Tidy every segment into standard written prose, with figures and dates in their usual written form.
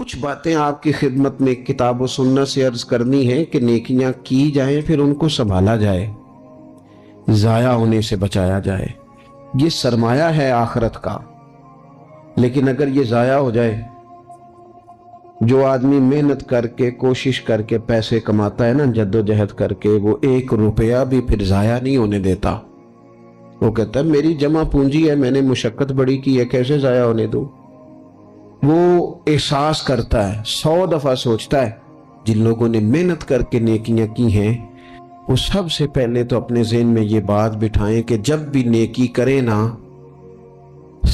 کچھ باتیں آپ کی خدمت میں کتاب و سنت سے عرض کرنی ہے کہ نیکیاں کی جائیں پھر ان کو سنبھالا جائے، ضائع ہونے سے بچایا جائے۔ یہ سرمایہ ہے آخرت کا، لیکن اگر یہ ضائع ہو جائے، جو آدمی محنت کر کے کوشش کر کے پیسے کماتا ہے نا، جد و جہد کر کے، وہ 1 روپیہ بھی پھر ضائع نہیں ہونے دیتا۔ وہ کہتا ہے میری جمع پونجی ہے، میں نے مشقت بڑی کی ہے، کیسے ضائع ہونے دوں؟ وہ احساس کرتا ہے، 100 دفعہ سوچتا ہے۔ جن لوگوں نے محنت کر کے نیکیاں کی ہیں، وہ سب سے پہلے تو اپنے ذہن میں یہ بات بٹھائیں کہ جب بھی نیکی کریں نا،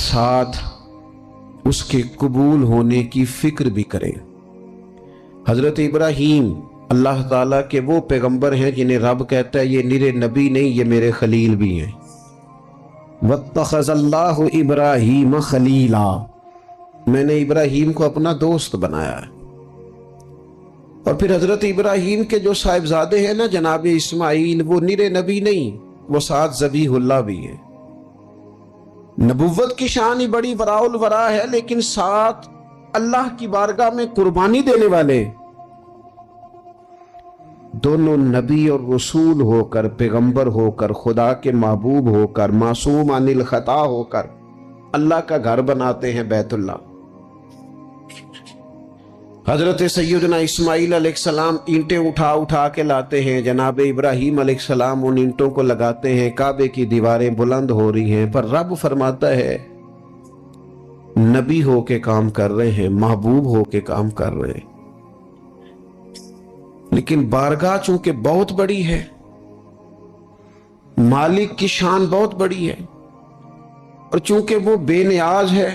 ساتھ اس کے قبول ہونے کی فکر بھی کریں۔ حضرت ابراہیم اللہ تعالیٰ کے وہ پیغمبر ہیں جنہیں رب کہتا ہے یہ نرے نبی نہیں، یہ میرے خلیل بھی ہیں۔ وَاتَّخَذَ اللَّهُ إِبْرَاهِيمَ خَلِيلًا، میں نے ابراہیم کو اپنا دوست بنایا ہے۔ اور پھر حضرت ابراہیم کے جو صاحبزادے ہیں نا جناب اسماعیل، وہ نرے نبی نہیں، وہ ساتھ ذبیح اللہ بھی ہیں۔ نبوت کی شان ہی بڑی وراء الورا ہے، لیکن ساتھ اللہ کی بارگاہ میں قربانی دینے والے دونوں نبی اور رسول ہو کر، پیغمبر ہو کر، خدا کے محبوب ہو کر، معصوم عن الخطا ہو کر اللہ کا گھر بناتے ہیں بیت اللہ۔ حضرت سیدنا اسماعیل علیہ السلام اینٹیں اٹھا اٹھا کے لاتے ہیں، جناب ابراہیم علیہ السلام ان اینٹوں کو لگاتے ہیں، کعبے کی دیواریں بلند ہو رہی ہیں، پر رب فرماتا ہے نبی ہو کے کام کر رہے ہیں، محبوب ہو کے کام کر رہے ہیں، لیکن بارگاہ چونکہ بہت بڑی ہے، مالک کی شان بہت بڑی ہے، اور چونکہ وہ بے نیاز ہے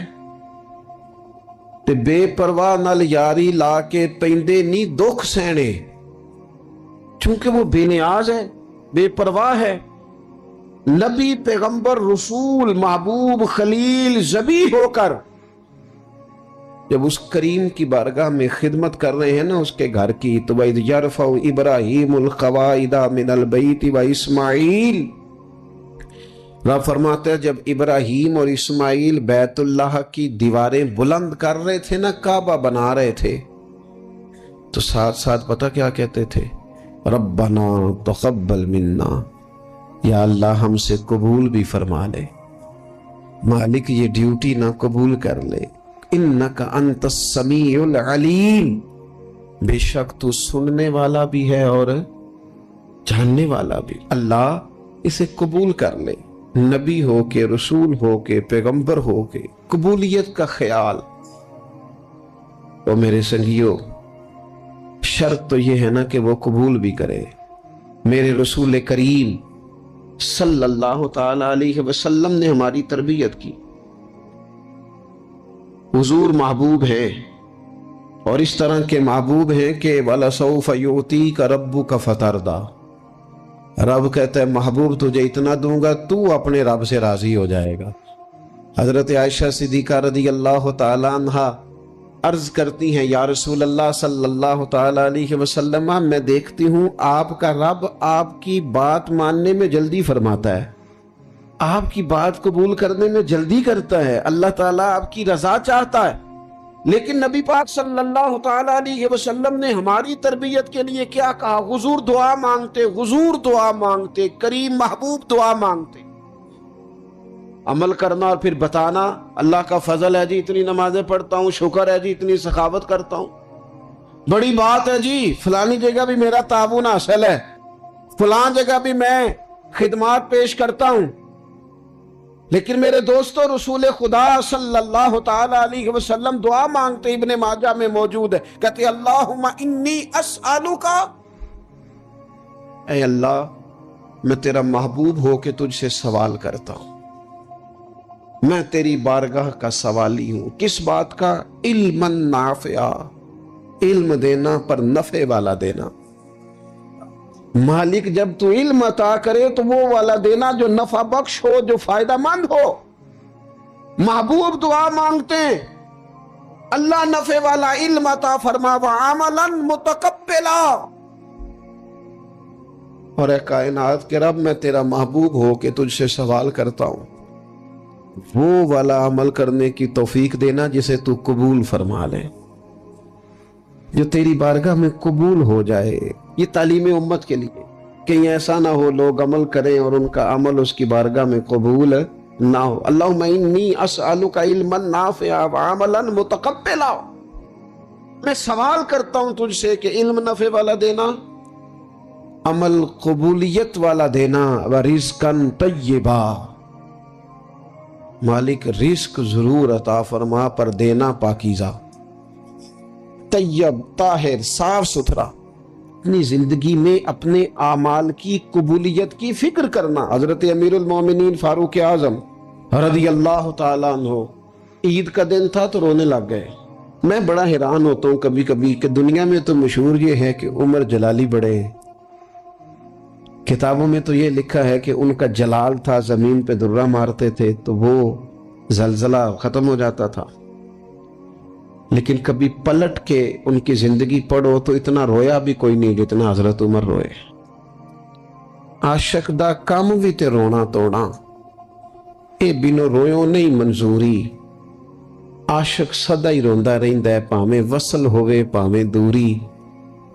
تے بے پرواہ نال یاری لا کے پیندے نہیں دکھ سہنے، چونکہ وہ بے نیاز ہے، بے پرواہ ہے، نبی، پیغمبر، رسول، محبوب، خلیل، ذبیح ہو کر جب اس کریم کی بارگاہ میں خدمت کر رہے ہیں نا اس کے گھر کی، تو وَإِذْ يَرْفَعُ إِبْرَاهِيمُ الْقَوَاعِدَ مِنَ الْبَيْتِ وَإِسْمَاعِيلُ، رب فرماتا ہے جب ابراہیم اور اسماعیل بیت اللہ کی دیواریں بلند کر رہے تھے نا، کعبہ بنا رہے تھے، تو ساتھ ساتھ پتہ کیا کہتے تھے؟ ربنا تقبل منا، یا اللہ ہم سے قبول بھی فرما لے، مالک یہ ڈیوٹی نہ قبول کر لے، انک انت السمیع العلیم، بے شک تو سننے والا بھی ہے اور جاننے والا بھی، اللہ اسے قبول کر لے، نبی ہو کے، رسول ہو کے، پیغمبر ہو کے، قبولیت کا خیال۔ تو میرے سنگیو، شرط تو یہ ہے نا کہ وہ قبول بھی کرے۔ میرے رسول کریم صلی اللہ تعالی علیہ وسلم نے ہماری تربیت کی، حضور محبوب ہیں، اور اس طرح کے محبوب ہیں کہ وَلَسَوْفَ يُعْطِيكَ رَبُّكَ فَتَرْضَىٰ، رب کہتا ہے محبوب تجھے اتنا دوں گا تو اپنے رب سے راضی ہو جائے گا۔ حضرت عائشہ صدیقہ رضی اللہ تعالی عنہا عرض کرتی ہیں یا رسول اللہ صلی اللہ تعالی علیہ وسلم، میں دیکھتی ہوں آپ کا رب آپ کی بات ماننے میں جلدی فرماتا ہے، آپ کی بات قبول کرنے میں جلدی کرتا ہے، اللہ تعالیٰ آپ کی رضا چاہتا ہے، لیکن نبی پاک صلی اللہ تعالی علیہ وسلم نے ہماری تربیت کے لیے کیا کہا؟ حضور دعا مانگتے، حضور دعا مانگتے، کریم محبوب دعا مانگتے، عمل کرنا اور پھر بتانا اللہ کا فضل ہے جی اتنی نمازیں پڑھتا ہوں، شکر ہے جی اتنی سخاوت کرتا ہوں، بڑی بات ہے جی فلانی جگہ بھی میرا تعاون حاصل ہے، فلان جگہ بھی میں خدمات پیش کرتا ہوں، لیکن میرے دوستو رسول خدا صلی اللہ تعالی علیہ وسلم دعا مانگتے، ابن ماجہ میں موجود ہے، کہتے اللہم انی اسألک، اے اللہ میں تیرا محبوب ہو کے تجھ سے سوال کرتا ہوں، میں تیری بارگاہ کا سوالی ہوں، کس بات کا؟ علما نافعا، علم دینا پر نفع والا دینا، مالک جب تو علم عطا کرے تو وہ والا دینا جو نفع بخش ہو، جو فائدہ مند ہو۔ محبوب دعا مانگتے ہیں اللہ نفع والا علم عطا فرما وعملا متقبلا، اور اے کائنات کے رب میں تیرا محبوب ہو کے تجھ سے سوال کرتا ہوں وہ والا عمل کرنے کی توفیق دینا جسے تو قبول فرما لے۔ جو تیری بارگاہ میں قبول ہو جائے. یہ تعلیم امت کے لیے. کہیں ایسا نہ ہو لوگ عمل کریں اور ان کا عمل اس کی بارگاہ میں قبول نہ ہو. اللہم انی اسألک علما نافعا وعملا متقبلا. میں سوال کرتا ہوں تجھ سے کہ علم نفع والا دینا, عمل قبولیت والا دینا, ورزقا طیبا. مالک رزق ضرور عطا فرما پر دینا پاکیزہ, طیب, طاہر, صاف ستھرا. اپنی زندگی میں اپنے اعمال کی قبولیت کی فکر کرنا. حضرت امیر المومنین فاروق اعظم رضی اللہ تعالیٰ عنہ عید کا دن تھا تو رونے لگ گئے. میں بڑا حیران ہوتا ہوں کبھی کبھی کہ دنیا میں تو مشہور یہ ہے کہ عمر جلالی بڑے ہیں, کتابوں میں تو یہ لکھا ہے کہ ان کا جلال تھا, زمین پہ درہ مارتے تھے تو وہ زلزلہ ختم ہو جاتا تھا. لیکن کبھی پلٹ کے ان کی زندگی پڑھو تو اتنا رویا بھی کوئی نہیں جتنا حضرت عمر روئے. عاشق دا کام بھی تے رونا توڑا, اے بینو رویوں نہیں منظوری. عاشق سدا ہی روندا رہندا ہے پاویں وصل ہوئے پاویں دوری.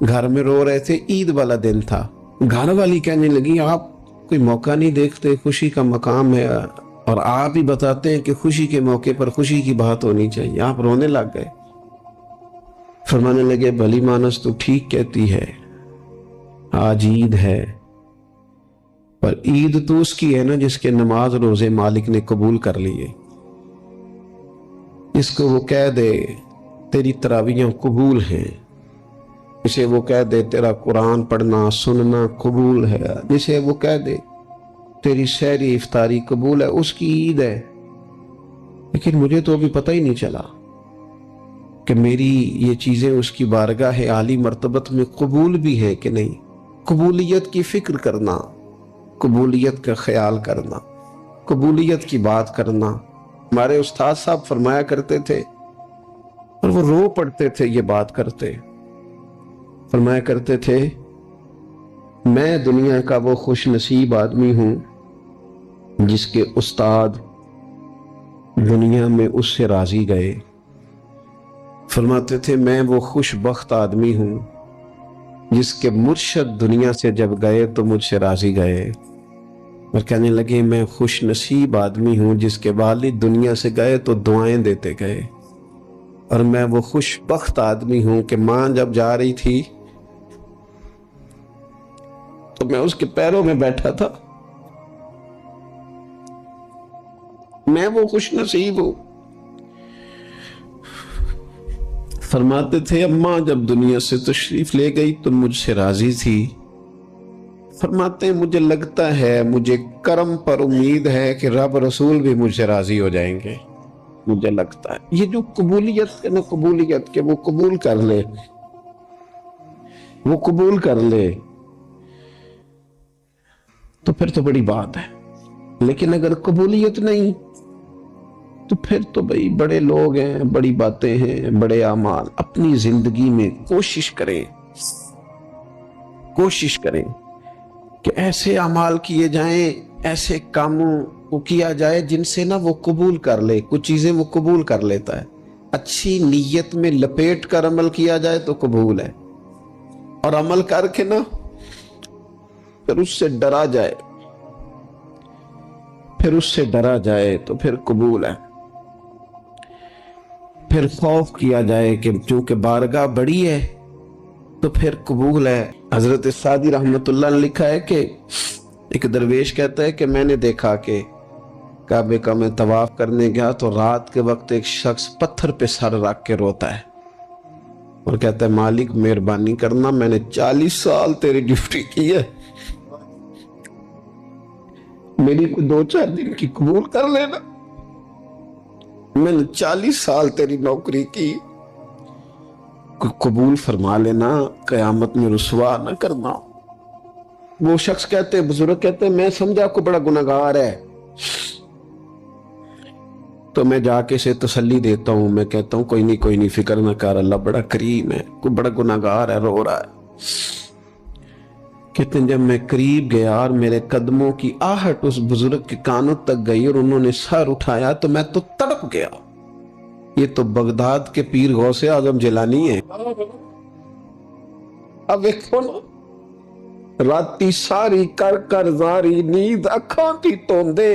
گھر میں رو رہے تھے, عید والا دن تھا. گھر والی کہنے لگی آپ کوئی موقع نہیں دیکھتے, خوشی کا مقام ہے اور آپ ہی بتاتے ہیں کہ خوشی کے موقع پر خوشی کی بات ہونی چاہیے. آپ رونے لگ گئے. فرمانے لگے بھلی مانس تو ٹھیک کہتی ہے, آج عید ہے, پر عید تو اس کی ہے نا جس کے نماز روزے مالک نے قبول کر لیے. جس کو وہ کہہ دے تیری تراویحیں قبول ہیں, جسے وہ کہہ دے تیرا قرآن پڑھنا سننا قبول ہے, جسے وہ کہہ دے تیری سحری افطاری قبول ہے, اس کی عید ہے. لیکن مجھے تو ابھی پتہ ہی نہیں چلا کہ میری یہ چیزیں اس کی بارگاہ عالی مرتبت میں قبول بھی ہے کہ نہیں. قبولیت کی فکر کرنا, قبولیت کا خیال کرنا, قبولیت کی بات کرنا. ہمارے استاد صاحب فرمایا کرتے تھے اور وہ رو پڑتے تھے یہ بات کرتے. فرمایا کرتے تھے میں دنیا کا وہ خوش نصیب آدمی ہوں جس کے استاد دنیا میں اس سے راضی گئے. فرماتے تھے میں وہ خوش بخت آدمی ہوں جس کے مرشد دنیا سے جب گئے تو مجھ سے راضی گئے. اور کہنے لگے میں خوش نصیب آدمی ہوں جس کے والد دنیا سے گئے تو دعائیں دیتے گئے. اور میں وہ خوش بخت آدمی ہوں کہ ماں جب جا رہی تھی تو میں اس کے پیروں میں بیٹھا تھا. میں وہ خوش نصیب ہوں. فرماتے تھے اماں جب دنیا سے تشریف لے گئی تو مجھ سے راضی تھی. فرماتے ہیں مجھے لگتا ہے, مجھے کرم پر امید ہے کہ رب رسول بھی مجھ سے راضی ہو جائیں گے. مجھے لگتا ہے یہ جو قبولیت ہے نا, قبولیت کہ وہ قبول کر لے, وہ قبول کر لے تو پھر تو بڑی بات ہے. لیکن اگر قبولیت نہیں تو پھر تو بھئی بڑے لوگ ہیں, بڑی باتیں ہیں, بڑے اعمال. اپنی زندگی میں کوشش کریں کہ ایسے اعمال کیے جائیں, ایسے کاموں کو کیا جائے جن سے نا وہ قبول کر لے. کچھ چیزیں وہ قبول کر لیتا ہے. اچھی نیت میں لپیٹ کر عمل کیا جائے تو قبول ہے, اور عمل کر کے نا پھر اس سے ڈرا جائے تو پھر قبول ہے. پھر خوف کیا جائے کہ چونکہ بارگاہ بڑی ہے تو پھر قبول ہے. حضرت سعدی رحمت اللہ نے لکھا ہے کہ ایک درویش کہتا ہے کہ میں نے دیکھا کہ کعبے کا میں طواف کرنے گیا تو رات کے وقت ایک شخص پتھر پہ سر رکھ کے روتا ہے اور کہتا ہے مالک مہربانی کرنا, میں نے 40 سال تیری ڈیوٹی کی ہے, میری کوئی 2-4 دن کی قبول کر لینا. میں نے 40 سال تیری نوکری کی, قبول فرما لینا, قیامت میں رسوا نہ کرنا. وہ شخص کہتے, بزرگ کہتے میں سمجھا آپ کو بڑا گناہگار ہے, تو میں جا کے اسے تسلی دیتا ہوں. میں کہتا ہوں کوئی نہیں فکر نہ کر, اللہ بڑا کریم ہے, کوئی بڑا گناہگار ہے, رو رہا ہے. کہتے ہیں جب میں قریب گیا اور میرے قدموں کی آہٹ اس بزرگ کے کانوں تک گئی اور انہوں نے سر اٹھایا تو میں تو تڑپ گیا. یہ تو بغداد کے پیر غوث اعظم جیلانی ہے. اب دیکھو نا، راتی ساری کر کر زاری نیند اکھاں دی توندے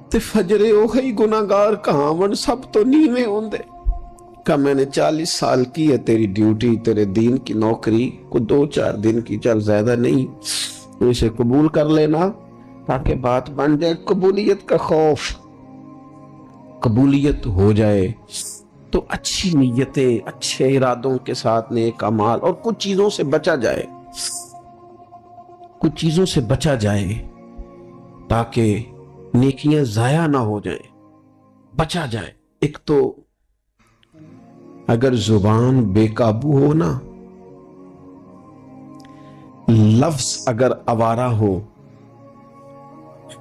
تے فجرے اوہی گناہگار کہاون سب تو نیویں ہوندے۔ کہ میں نے 40 سال کی ہے تیری ڈیوٹی، تیرے دین کی نوکری، کو 2-4 دن کی، چل زیادہ نہیں، تو اسے قبول کر لینا تاکہ بات بن جائے۔ قبولیت کا خوف، قبولیت ہو جائے تو اچھی نیتیں، اچھے ارادوں کے ساتھ نیک اعمال، اور کچھ چیزوں سے بچا جائے، کچھ چیزوں سے بچا جائے تاکہ نیکیاں ضائع نہ ہو جائیں، بچا جائے۔ ایک تو اگر زبان بے قابو ہو نا، لفظ اگر آوارہ ہو،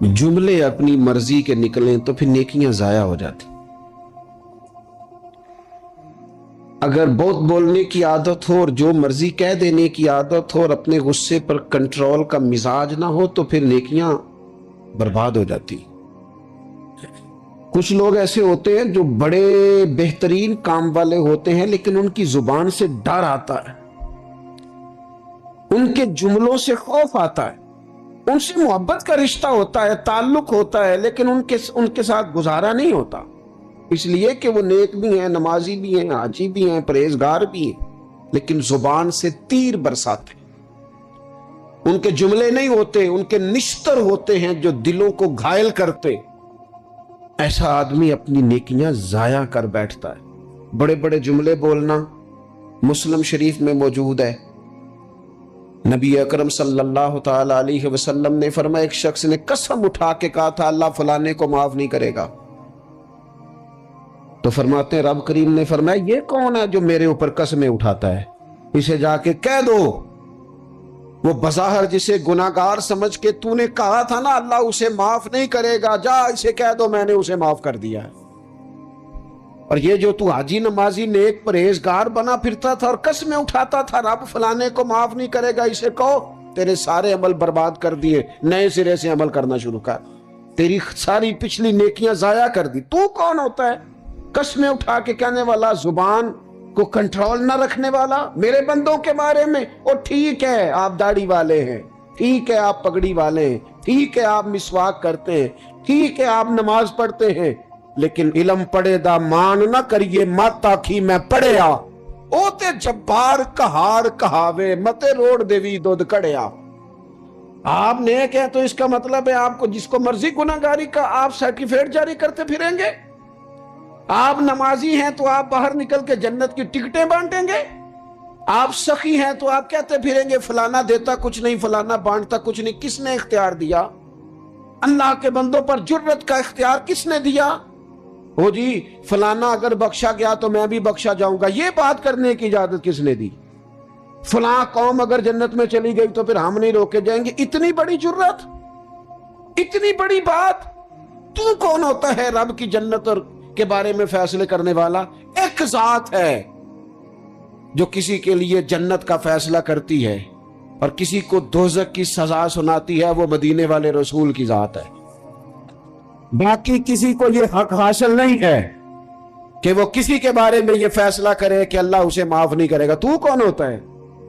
جملے اپنی مرضی کے نکلیں تو پھر نیکیاں ضائع ہو جاتی۔ اگر بہت بولنے کی عادت ہو اور جو مرضی کہہ دینے کی عادت ہو اور اپنے غصے پر کنٹرول کا مزاج نہ ہو تو پھر نیکیاں برباد ہو جاتی۔ کچھ لوگ ایسے ہوتے ہیں جو بڑے بہترین کام والے ہوتے ہیں لیکن ان کی زبان سے ڈر آتا ہے، ان کے جملوں سے خوف آتا ہے، ان سے محبت کا رشتہ ہوتا ہے، تعلق ہوتا ہے، لیکن ان کے ساتھ گزارا نہیں ہوتا، اس لیے کہ وہ نیک بھی ہیں، نمازی بھی ہیں، حاجی بھی ہیں، پرہیزگار بھی ہیں، لیکن زبان سے تیر برساتے ہیں۔ ان کے جملے نہیں ہوتے، ان کے نشتر ہوتے ہیں جو دلوں کو گھائل کرتے۔ ایسا آدمی اپنی نیکیاں ضائع کر بیٹھتا ہے۔ بڑے بڑے جملے بولنا مسلم شریف میں موجود ہے۔ نبی اکرم صلی اللہ تعالی علیہ وسلم نے فرمایا، ایک شخص نے قسم اٹھا کے کہا تھا اللہ فلانے کو معاف نہیں کرے گا، تو فرماتے ہیں رب کریم نے فرمایا یہ کون ہے جو میرے اوپر قسمیں اٹھاتا ہے، اسے جا کے کہہ دو۔ وہ بظاہر جسے گناہگار سمجھ کے تو نے کہا تھا نا اللہ اسے معاف نہیں کرے گا، جا اسے کہہ دو میں نے اسے معاف کر دیا ہے۔ اور یہ جو تو حاجی نمازی نیک پرہیزگار بنا پھرتا تھا اور قسمیں اٹھاتا تھا رب فلانے کو معاف نہیں کرے گا، اسے کہو تیرے سارے عمل برباد کر دیے، نئے سرے سے عمل کرنا شروع کر، تیری ساری پچھلی نیکیاں ضائع کر دی۔ تو کون ہوتا ہے قسمیں اٹھا کے کہنے والا، زبان کو کنٹرول نہ رکھنے والا میرے بندوں کے بارے میں؟ اور ٹھیک ہے آپ داڑھی والے ہیں، ٹھیک ہے آپ پگڑی والے ہیں، ٹھیک ہے آپ مسواک کرتے ہیں، ٹھیک ہے آپ نماز پڑھتے ہیں، لیکن علم پڑھے دا مان نہ کریے مت آکھی میں پڑھیا، او تے جبار کہار کہاوے متے روڑ دیوی دودھ کڑیا۔ آپ نیک ہیں تو اس کا مطلب ہے آپ کو جس کو مرضی گناہگاری کا آپ سرٹیفکیٹ جاری کرتے پھریں گے؟ آپ نمازی ہیں تو آپ باہر نکل کے جنت کی ٹکٹیں بانٹیں گے؟ آپ سخی ہیں تو آپ کہتے پھریں گے فلانا دیتا کچھ نہیں، فلانا بانٹتا کچھ نہیں؟ کس نے اختیار دیا؟ اللہ کے بندوں پر جرت کا اختیار کس نے دیا؟ ہو جی فلانا اگر بخشا گیا تو میں بھی بخشا جاؤں گا، یہ بات کرنے کی اجازت کس نے دی؟ فلاں قوم اگر جنت میں چلی گئی تو پھر ہم نہیں روکے جائیں گے؟ اتنی بڑی جرت، اتنی بڑی بات! تو کون ہوتا ہے رب کی جنت اور کے بارے میں فیصلے کرنے والا؟ ایک ذات ہے جو کسی کے لیے جنت کا فیصلہ کرتی ہے اور کسی کو دوزخ کی سزا سناتی ہے، وہ مدینے والے رسول کی ذات ہے۔ باقی کسی کو یہ حق حاصل نہیں ہے کہ وہ کسی کے بارے میں یہ فیصلہ کرے کہ اللہ اسے معاف نہیں کرے گا۔ تو کون ہوتا ہے؟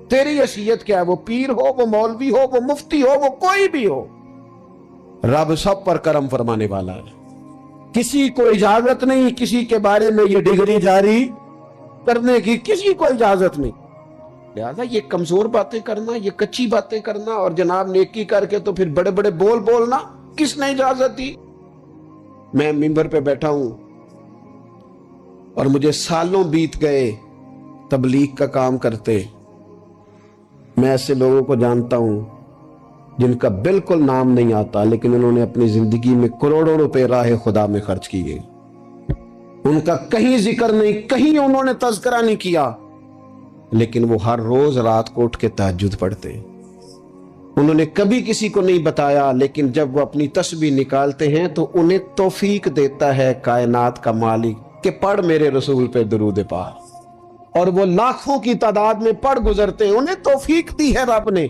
تیری حیثیت کیا ہے؟ وہ پیر ہو، وہ مولوی ہو، وہ مفتی ہو، وہ کوئی بھی ہو، رب سب پر کرم فرمانے والا ہے۔ کسی کو اجازت نہیں کسی کے بارے میں یہ ڈگری جاری کرنے کی، کسی کو اجازت نہیں۔ لہذا یہ کمزور باتیں کرنا، یہ کچی باتیں کرنا اور جناب نیکی کر کے تو پھر بڑے بڑے بول بولنا کس نے اجازت دی؟ میں منبر پہ بیٹھا ہوں اور مجھے سالوں بیت گئے تبلیغ کا کام کرتے، میں ایسے لوگوں کو جانتا ہوں جن کا بالکل نام نہیں آتا لیکن انہوں نے اپنی زندگی میں کروڑوں روپے راہ خدا میں خرچ کیے، ان کا کہیں ذکر نہیں، کہیں انہوں نے تذکرہ نہیں کیا، لیکن وہ ہر روز رات کو اٹھ کے تہجد پڑھتے، انہوں نے کبھی کسی کو نہیں بتایا، لیکن جب وہ اپنی تسبیح نکالتے ہیں تو انہیں توفیق دیتا ہے کائنات کا مالک کہ پڑھ میرے رسول پہ درود پاک، اور وہ لاکھوں کی تعداد میں پڑھ گزرتے ہیں، انہیں توفیق دی ہے رب نے،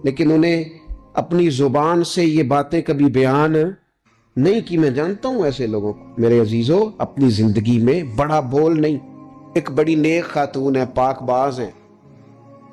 لیکن انہیں اپنی زبان سے یہ باتیں کبھی بیان نہیں کی۔ میں جانتا ہوں ایسے لوگوں کو میرے عزیزو، اپنی زندگی میں بڑا بول نہیں، ایک بڑی نیک خاتون ہے، پاک باز ہے،